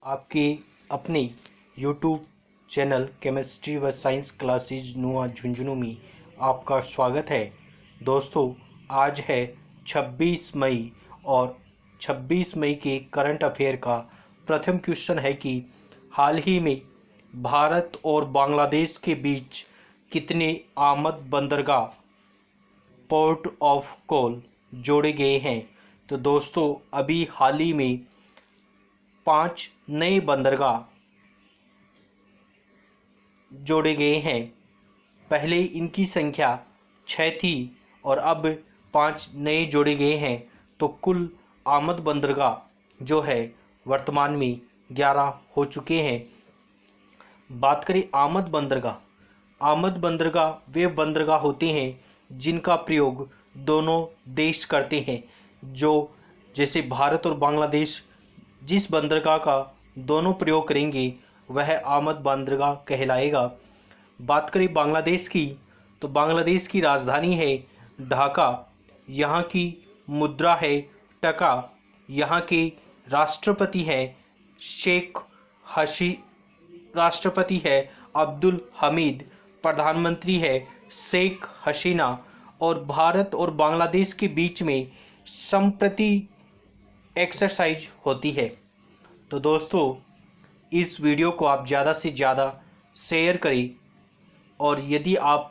आपके अपने YouTube channel chemistry व साइंस क्लासेज नुआ झुंझुनू में आपका स्वागत है। दोस्तों, आज है 26 मई और 26 मई के करंट अफेयर का प्रथम क्वेश्चन है कि हाल ही में भारत और बांग्लादेश के बीच कितने आमद बंदरगाह पोर्ट ऑफ कॉल जोड़े गए हैं। तो दोस्तों, अभी हाल ही में 5 नए बंदरगाह जोड़े गए हैं। पहले इनकी संख्या 6 थी और अब 5 नए जोड़े गए हैं। तो कुल आमद बंदरगाह जो है वर्तमान में 11 हो चुके हैं। बात करें आमद बंदरगाह वे बंदरगाह होते हैं जिनका प्रयोग दोनों देश करते हैं। जो जैसे भारत और बांग्लादेश जिस बंदरगाह का दोनों प्रयोग करेंगे वह आमद बंदरगाह कहलाएगा। बात करें बांग्लादेश की, तो बांग्लादेश की राजधानी है ढाका, यहाँ की मुद्रा है टका, यहाँ के राष्ट्रपति है शेख हसी राष्ट्रपति है अब्दुल हमीद, प्रधानमंत्री है शेख हसीना और भारत और बांग्लादेश के बीच में संप्रति एक्सरसाइज होती है। तो दोस्तों, इस वीडियो को आप ज़्यादा से ज़्यादा शेयर करें और यदि आप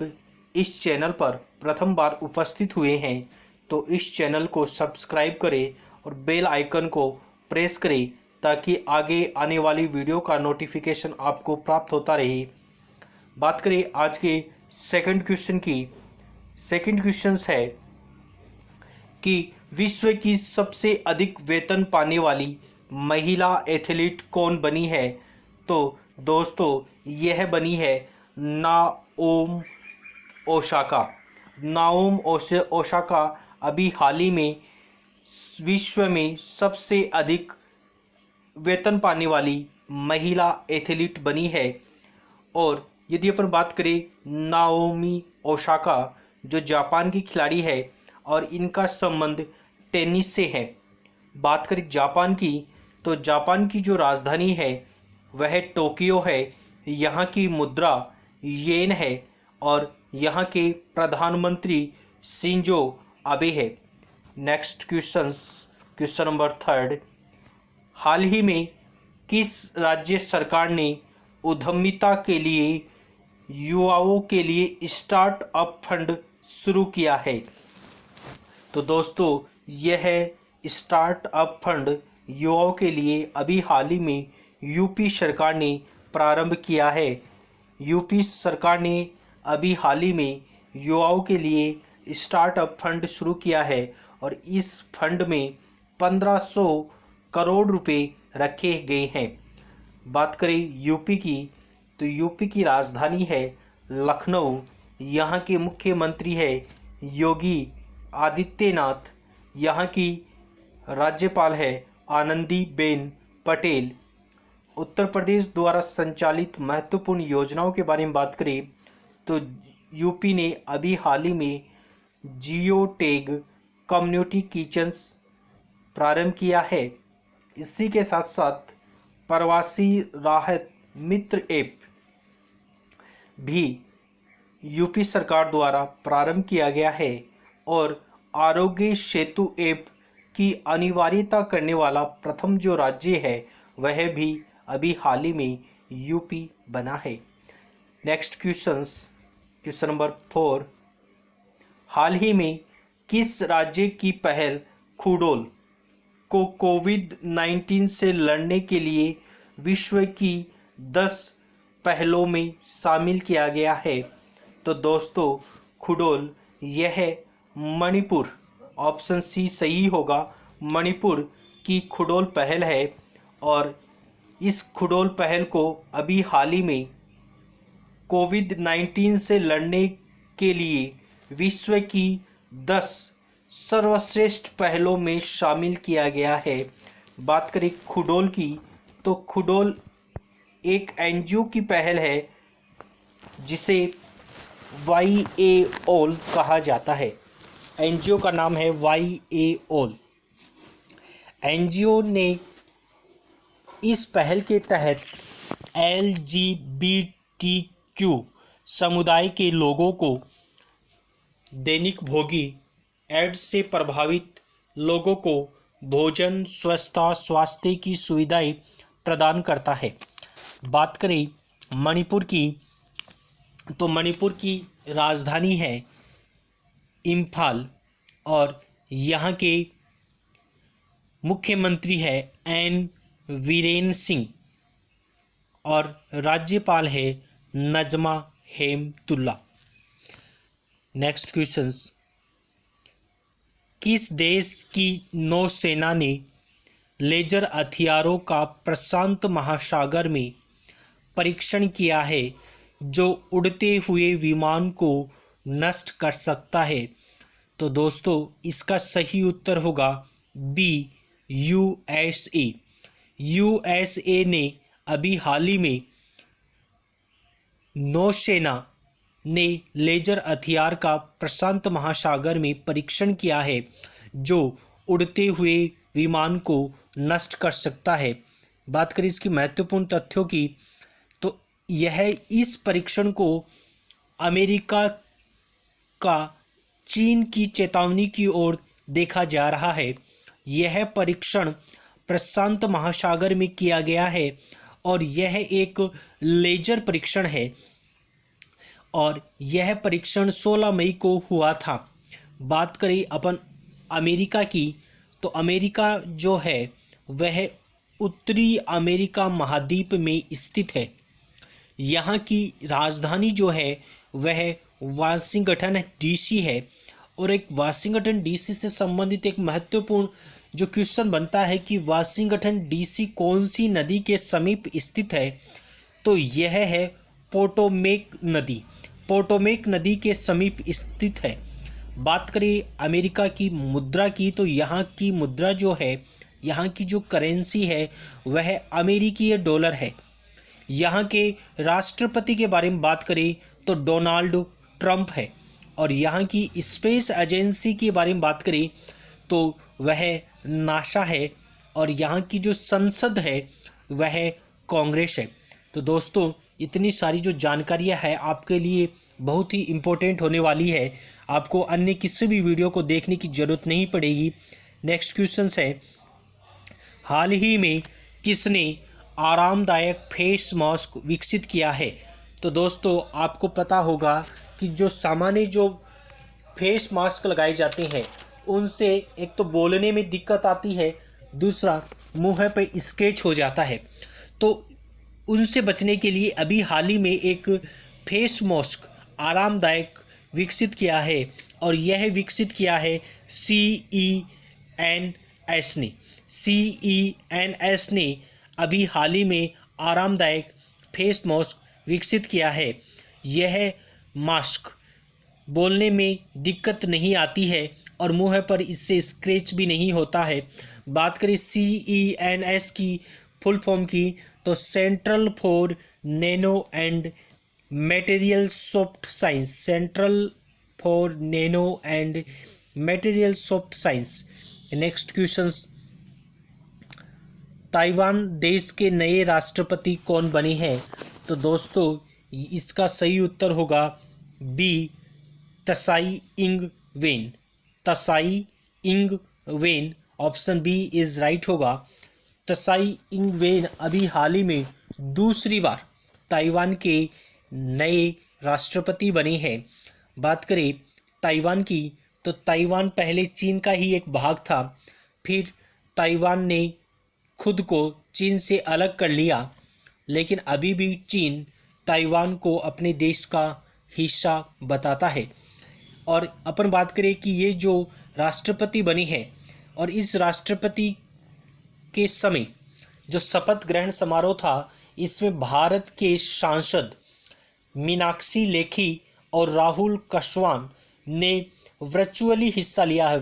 इस चैनल पर प्रथम बार उपस्थित हुए हैं तो इस चैनल को सब्सक्राइब करें और बेल आइकन को प्रेस करें ताकि आगे आने वाली वीडियो का नोटिफिकेशन आपको प्राप्त होता रहे। बात करें आज के सेकंड क्वेश्चन की। सेकंड क्वेश्चन है कि विश्व की सबसे अधिक वेतन पाने वाली महिला एथलीट कौन बनी है। तो दोस्तों, यह बनी है नाओमी ओसाका अभी हाल ही में विश्व में सबसे अधिक वेतन पाने वाली महिला एथलीट बनी है। और यदि अपन बात करें नाओमी ओसाका जो जापान की खिलाड़ी है और इनका संबंध टेनिस से है। बात करें जापान की, तो जापान की जो राजधानी है वह टोक्यो है, यहाँ की मुद्रा येन है और यहाँ के प्रधानमंत्री शिंजो आबे है। नेक्स्ट क्वेश्चन नंबर थर्ड, हाल ही में किस राज्य सरकार ने उद्यमिता के लिए युवाओं के लिए स्टार्टअप फंड शुरू किया है। तो दोस्तों, यह स्टार्टअप फंड युवाओं के लिए अभी हाल ही में यूपी सरकार ने प्रारंभ किया है। यूपी सरकार ने अभी हाल ही में युवाओं के लिए स्टार्टअप फंड शुरू किया है और इस फंड में 1500 करोड़ रुपए रखे गए हैं। बात करें यूपी की, तो यूपी की राजधानी है लखनऊ, यहाँ के मुख्यमंत्री है योगी आदित्यनाथ, यहाँ की राज्यपाल है आनंदीबेन पटेल। उत्तर प्रदेश द्वारा संचालित महत्वपूर्ण योजनाओं के बारे में बात करें तो यूपी ने अभी हाल ही में जियो टैग कम्युनिटी किचन्स प्रारंभ किया है। इसी के साथ साथ प्रवासी राहत मित्र ऐप भी यूपी सरकार द्वारा प्रारंभ किया गया है और आरोग्य सेतु ऐप की अनिवार्यता करने वाला प्रथम जो राज्य है वह भी अभी हाल ही में यूपी बना है। नेक्स्ट क्वेश्चन नंबर 4, हाल ही में किस राज्य की पहल खुडोल को कोविड-19 से लड़ने के लिए विश्व की 10 पहलों में शामिल किया गया है। तो दोस्तों, खुडोल यह मणिपुर, ऑप्शन सी सही होगा, मणिपुर की खुडोल पहल है और इस खुडोल पहल को अभी हाल ही में कोविड-19 से लड़ने के लिए विश्व की 10 सर्वश्रेष्ठ पहलों में शामिल किया गया है। बात करें खुडोल की, तो खुडोल एक एनजीओ की पहल है जिसे YAOL कहा जाता है। एनजीओ का नाम है YAOL। एनजीओ ने इस पहल के तहत LGBTQ समुदाय के लोगों को दैनिक भोगी एड्स से प्रभावित लोगों को भोजन, स्वच्छता, स्वास्थ्य की सुविधाएं प्रदान करता है। बात करें मणिपुर की, तो मणिपुर की राजधानी है इम्फाल और यहाँ के मुख्यमंत्री है एन वीरेन सिंह और राज्यपाल है नजमा हेमतुल्ला। नेक्स्ट क्वेश्चंस, किस देश की नौसेना ने लेजर हथियारों का प्रशांत महासागर में परीक्षण किया है जो उड़ते हुए विमान को नष्ट कर सकता है? तो दोस्तों इसका सही उत्तर होगा बी, USA। USA ने अभी हाल ही में नौसेना ने लेजर हथियार का प्रशांत महासागर में परीक्षण किया है जो उड़ते हुए विमान को नष्ट कर सकता है। बात करें इसकी महत्वपूर्ण तथ्यों की, तो यह इस परीक्षण को अमेरिका का चीन की चेतावनी की ओर देखा जा रहा है। यह परीक्षण प्रशांत महासागर में किया गया है और यह एक लेजर परीक्षण है और यह परीक्षण 16 मई को हुआ था। बात करें अपन अमेरिका की, तो अमेरिका जो है वह उत्तरी अमेरिका महाद्वीप में स्थित है। यहाँ की राजधानी जो है वह वाशिंगटन DC है और एक वाशिंगटन DC से संबंधित एक महत्वपूर्ण जो क्वेश्चन बनता है कि वाशिंगटन DC कौन सी नदी के समीप स्थित है, तो यह है पोटोमेक नदी। पोटोमेक नदी के समीप स्थित है। बात करें अमेरिका की मुद्रा की, तो यहाँ की मुद्रा जो है, यहाँ की जो करेंसी है वह अमेरिकी डॉलर है। यहाँ के राष्ट्रपति के बारे में बात करें तो डोनाल्ड ट्रंप है और यहाँ की स्पेस एजेंसी के बारे में बात करें तो वह नासा है और यहाँ की जो संसद है वह कांग्रेस है। तो दोस्तों इतनी सारी जो जानकारियाँ है आपके लिए बहुत ही इम्पोर्टेंट होने वाली है। आपको अन्य किसी भी वीडियो को देखने की ज़रूरत नहीं पड़ेगी। नेक्स्ट क्वेश्चन है, हाल ही में किसने आरामदायक फेस मास्क विकसित किया है? तो दोस्तों आपको पता होगा कि जो सामान्य जो फेस मास्क लगाए जाते हैं उनसे एक तो बोलने में दिक्कत आती है, दूसरा मुंह पे स्केच हो जाता है। तो उनसे बचने के लिए अभी हाल ही में एक फेस मास्क आरामदायक विकसित किया है और यह विकसित किया है CENS ने। CENS ने अभी हाल ही में आरामदायक फेस मास्क विकसित किया है। यह मास्क बोलने में दिक्कत नहीं आती है और मुंह पर इससे स्क्रैच भी नहीं होता है। बात करें CENS की फुल फॉर्म की, तो central for nano and material soft science. Central for nano and material soft science. Next questions, Taiwan देश के नए राष्ट्रपति कौन बने हैं? तो दोस्तों इसका सही उत्तर होगा B, Tsai Ing wen. Tsai Ing wen, option B is right होगा। त्साई इंग वेन अभी हाल ही में दूसरी बार ताइवान के नए राष्ट्रपति बने हैं। बात करें ताइवान की, तो ताइवान पहले चीन का ही एक भाग था, फिर ताइवान ने खुद को चीन से अलग कर लिया, लेकिन अभी भी चीन ताइवान को अपने देश का हिस्सा बताता है। और अपन बात करें कि ये जो राष्ट्रपति बने हैं और इस राष्ट्रपति के समय जो शपथ ग्रहण समारोह था, इसमें भारत के सांसद मीनाक्षी लेखी और राहुल कश्यप ने वर्चुअली हिस्सा लिया है।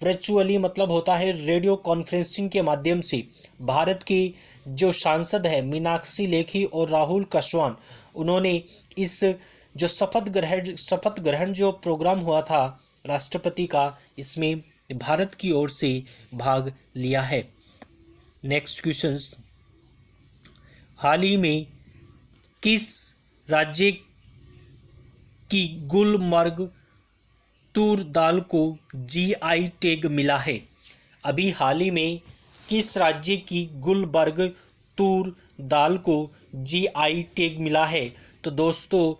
वर्चुअली मतलब होता है रेडियो कॉन्फ्रेंसिंग के माध्यम से। भारत के जो सांसद है मीनाक्षी लेखी और राहुल कश्यप, उन्होंने इस जो शपथ ग्रहण जो प्रोग्राम हुआ था राष्ट्रपति का, इसमें भारत की ओर से भाग लिया है। नेक्स्ट क्वेश्चंस, हाल ही में किस राज्य की गुलमर्ग तूर दाल को जीआई टैग मिला है? अभी हाल ही में किस राज्य की गुलबर्ग तूर दाल को जीआई टैग मिला है? तो दोस्तों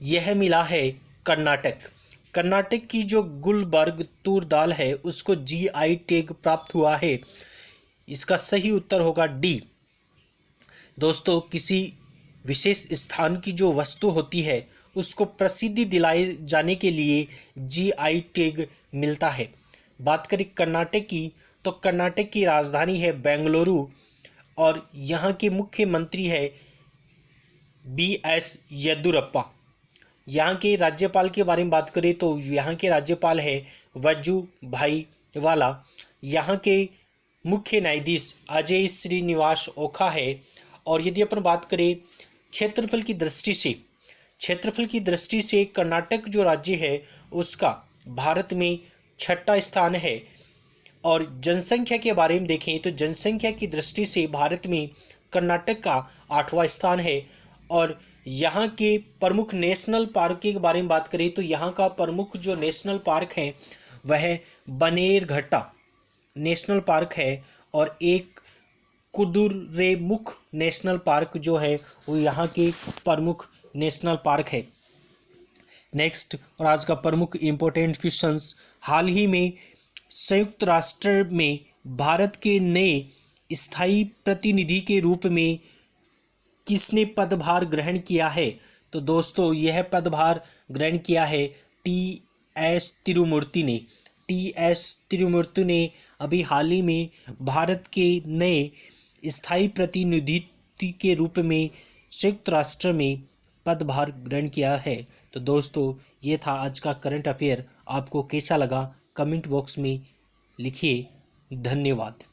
यह मिला है कर्नाटक। कर्नाटक की जो गुलबर्ग तूर दाल है उसको जीआई टैग प्राप्त हुआ है। इसका सही उत्तर होगा डी। दोस्तों किसी विशेष स्थान की जो वस्तु होती है उसको प्रसिद्धि दिलाए जाने के लिए जीआई टैग मिलता है। बात करें कर्नाटक की, तो कर्नाटक की राजधानी है बेंगलुरु और यहाँ के मुख्यमंत्री है बीएस येदियुरप्पा। यहाँ के राज्यपाल के बारे में बात करें तो यहाँ के राज्यपाल है वजुभाई वाला। यहाँ के मुख्य न्यायाधीश अजय श्रीनिवास ओखा है। और यदि अपन बात करें क्षेत्रफल की दृष्टि से, क्षेत्रफल की दृष्टि से कर्नाटक जो राज्य है उसका भारत में 6वां स्थान है। और जनसंख्या के बारे में देखें तो जनसंख्या की दृष्टि से भारत में कर्नाटक का 8वां स्थान है। और यहाँ के प्रमुख नेशनल पार्क के बारे में बात करें तो यहाँ का प्रमुख जो नेशनल पार्क है वह बनेरघट्टा नेशनल पार्क है। और एक कुदुरेमुख नेशनल पार्क जो है वो यहाँ के प्रमुख नेशनल पार्क है। नेक्स्ट और आज का प्रमुख इम्पोर्टेंट क्वेश्चंस, हाल ही में संयुक्त राष्ट्र में भारत के नए स्थायी प्रतिनिधि के रूप में किसने पदभार ग्रहण किया है? तो दोस्तों यह पदभार ग्रहण किया है टी.एस. तिरुमूर्ति ने। टी.एस. तिरुमूर्ति ने अभी हाल ही में भारत के नए स्थायी प्रतिनिधि के रूप में संयुक्त राष्ट्र में पदभार ग्रहण किया है। तो दोस्तों ये था आज का करंट अफेयर। आपको कैसा लगा कमेंट बॉक्स में लिखिए। धन्यवाद।